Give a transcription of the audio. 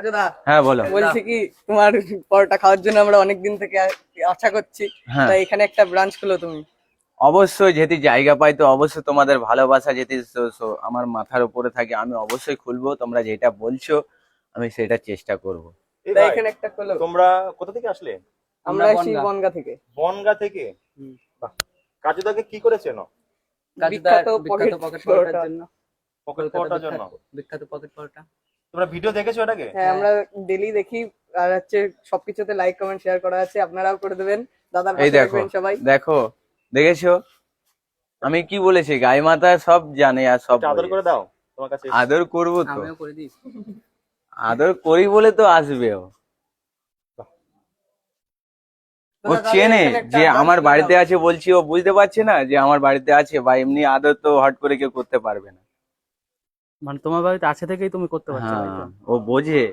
কাজুদা, হ্যাঁ বলো। বলছি কি তোমার পরোটা খাওয়ার জন্য আমরা অনেকদিন থেকে আশা করছি। হ্যাঁ। তাই এখানে একটা ব্রাঞ্চ খুলো তুমি। অবশ্যই যদি জায়গা পাই তো অবশ্যই তোমাদের ভালোবাসা যদি আমার মাথার উপরে থাকে আমি অবশ্যই খুলবো, তোমরা যেটা বলছো আমি সেটা চেষ্টা করব। এই তাই ভাই, এখানে একটা খুলো। তোমরা কোথা থেকে আসলে? আমরা আসি বনগা থেকে। বনগা থেকে? বাহ। কাজুদাকে কি করে চেনো? বিখ্যাত পকেট পরোটার জন্য। পকেট পরোটার জন্য? বিখ্যাত পকেট পরোটা। তোমরা ভিডিও দেখেছো এটাকে? হ্যাঁ, আমরা ডেলি দেখি। আর হচ্ছে সবকিছুতে লাইক কমেন্ট শেয়ার করা আছে, আপনারাও করে দেবেন। দাদার এই পাশে দেখো থাকবেন সবাই। দেখো, দেখেছো আমি কি বলেছি, গাই মাতা সব জানে আর সব একটু আদর বোঝে। করে দাও, তোমার কাছে এসেছি। আদর করবো তো, আমিও করে দিই। আদর করি বলে তো আসবে ও। ও চেনে যে আমার বাড়িতে আছে, বলছি ও বুঝতে পারছে না যে আমার বাড়িতে আছে, বা এমনি আদর তো হট করে কেউ করতে পারবে না। মানে তোমার বাড়িতে আছে থেকেই তুমি করতে পারছো, তাই তো? হ্যাঁ, ও বোঝে।